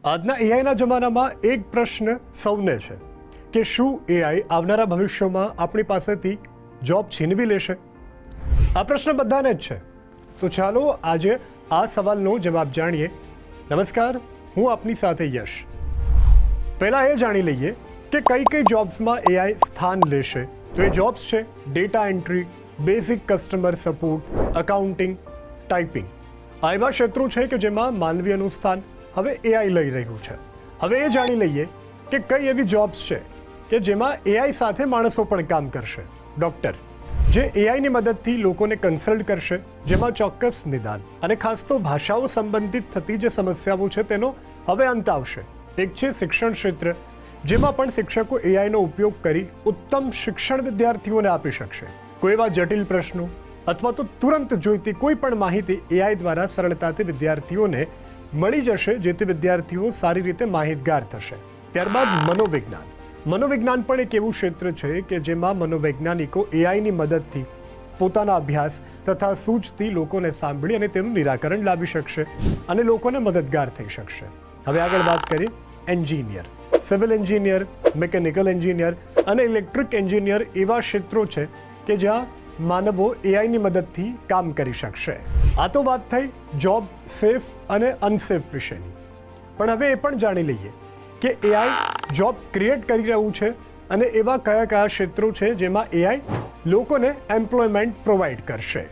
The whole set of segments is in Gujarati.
આજના એઆઈના જમાનામાં એક પ્રશ્ન સૌને છે કે શું એઆઈ આવનારા ભવિષ્યમાં આપણી પાસેથી જોબ છીનવી લેશે? આ પ્રશ્ન બધાને જ છે. તો ચાલો આજે આ સવાલનો જવાબ જાણીએ. નમસ્કાર, હું આપની સાથે યશ. પહેલાં એ જાણી લઈએ કે કઈ કઈ જોબ્સમાં એઆઈ સ્થાન લેશે. તો એ જોબ્સ છે data entry, basic customer support, accounting, typing. આ એવા ક્ષેત્રો છે કે જેમાં માનવીયનું સ્થાન હવે એઆઈ લઈ રહ્યું છે. હવે એ જાણી લઈએ કે કઈ એવી જોબ્સ છે કે જેમાં એઆઈ સાથે માણસો પણ કામ કરશે. ડૉક્ટર, જે એઆઈની મદદથી લોકોને કન્સલ્ટ કરશે, જેમાં ચોક્કસ નિદાન અને ખાસ તો ભાષાઓ સંબંધિત થતી જે સમસ્યાઓ છે તેનો હવે અંત આવશે. એક છે શિક્ષણ ક્ષેત્ર, જેમાં પણ શિક્ષકો એઆઈનો ઉપયોગ કરી ઉત્તમ શિક્ષણ વિદ્યાર્થીઓને આપી શકશે. કોઈ એવા જટિલ પ્રશ્નો અથવા તો તુરંત જોઈતી કોઈ પણ માહિતી એઆઈ દ્વારા સરળતાથી વિદ્યાર્થીઓને મળી જશે, જેથી વિદ્યાર્થીઓ સારી રીતે માહિતગાર થશે. ત્યારબાદ મનોવિજ્ઞાન. મનોવિજ્ઞાન પણ એક એવું ક્ષેત્ર છે કે જેમાં મનોવૈજ્ઞાનિકો એઆઈની મદદથી પોતાના અભ્યાસ તથા સૂઝથી લોકોને સાંભળી અને તેનું નિરાકરણ લાવી શકશે અને લોકોને મદદગાર થઈ શકશે. હવે આગળ વાત કરીએ engineer. Civil engineer, mechanical engineer અને ઇલેક્ટ્રિક એન્જિનિયર એવા ક્ષેત્રો છે કે જ્યાં માનવો એઆઈની મદદથી કામ કરી શકશે. આ તો વાત થઈ જોબ સેફ અને અનસેફ વિશેની. પણ હવે એ પણ જાણી લઈએ કે એઆઈ જોબ ક્રિએટ કરી રહ્યું છે અને એવા કયા કયા ક્ષેત્રો છે જેમાં એઆઈ લોકોને એમ્પ્લોયમેન્ટ પ્રોવાઈડ કરશે.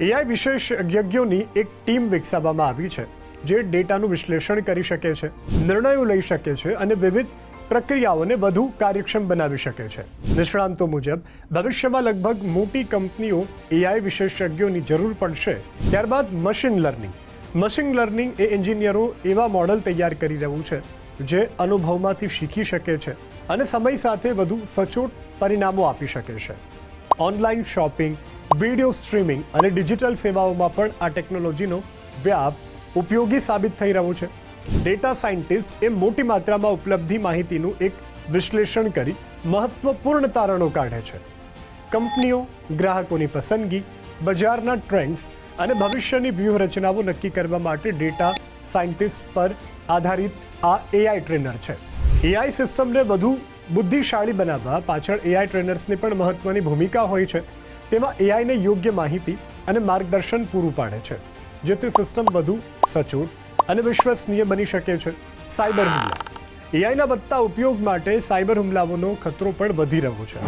એઆઈ વિશેષજ્ઞોની એક ટીમ વિકસાવવામાં આવી છે જે ડેટાનું વિશ્લેષણ કરી શકે છે, નિર્ણયો લઈ શકે છે અને વિવિધ પ્રક્રિયાઓને વધુ કાર્યક્ષમ બનાવી શકે છે. નિષ્ણાંતો મુજબ ભવિષ્યમાં લગભગ મોટી કંપનીઓ એઆઈ વિશેષજ્ઞોની જરૂર પડશે. ત્યારબાદ મશીન લર્નિંગ. મશીન લર્નિંગ એ એન્જિનિયરો એવા મોડલ તૈયાર કરી રહ્યું છે જે અનુભવમાંથી શીખી શકે છે અને સમય સાથે વધુ સચોટ પરિણામો આપી શકે છે. ઓનલાઈન શોપિંગ, વિડીયો સ્ટ્રીમિંગ અને ડિજિટલ સેવાઓમાં પણ આ ટેકનોલોજીનો વ્યાપ ઉપયોગી સાબિત થઈ રહ્યો છે. ડેટા સાયન્ટિસ્ટ એ મોટી માત્રામાં ઉપલબ્ધ માહિતીનું એક વિશ્લેષણ કરી મહત્વપૂર્ણ તારણો કાઢે છે. કંપનીઓ ગ્રાહકોની પસંદગી, બજારના ટ્રેન્ડ્સ અને ભવિષ્યની વ્યૂહરચનાઓ નક્કી કરવા માટે ડેટા સાયન્ટિસ્ટ પર આધારિત આ એઆઈ ટ્રેનર છે. એઆઈ સિસ્ટમને વધુ બુદ્ધિશાળી બનાવવા પાછળ એઆઈ ટ્રેનર્સની પણ મહત્વની ભૂમિકા હોય છે. તેમાં એઆઈને યોગ્ય માહિતી અને માર્ગદર્શન પૂરું પાડે છે, જેથી સિસ્ટમ વધુ સચોટ અને વિશ્વસનીય બની શકે છે. સાયબર હુમલા. એઆઈના વધતા ઉપયોગ માટે સાયબર હુમલાઓનો ખતરો પણ વધી રહ્યો છે.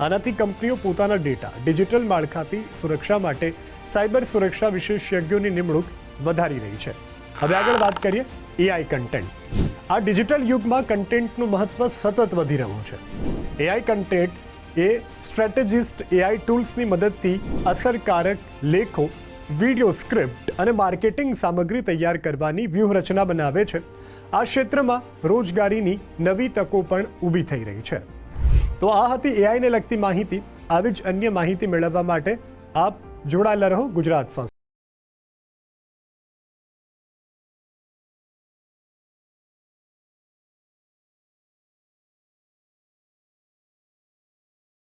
આનાથી કંપનીઓ પોતાના ડેટા ડિજિટલ માળખાથી સુરક્ષા માટે સાયબર સુરક્ષા વિશેષજ્ઞોની નિમણૂક વધારી રહી છે. હવે આગળ વાત કરીએ એઆઈ કન્ટેન્ટ. આ ડિજિટલ યુગમાં કન્ટેન્ટનું મહત્વ સતત વધી રહ્યું છે. એઆઈ કન્ટેન્ટ એ સ્ટ્રેટેજિસ્ટ એઆઈ ટૂલ્સની મદદથી અસરકારક લેખો, વિડીયો સ્ક્રિપ્ટ અને માર્કેટિંગ સામગ્રી તૈયાર કરવાની વ્યૂહરચના બનાવે છે. આ ક્ષેત્રમાં રોજગારીની નવી તકો પણ ઊભી થઈ રહી છે. તો આ હતી એઆઈને લગતી માહિતી. આવી જ અન્ય માહિતી મેળવવા માટે આપ જોડાયેલા રહો ગુજરાત ફર્સ્ટ.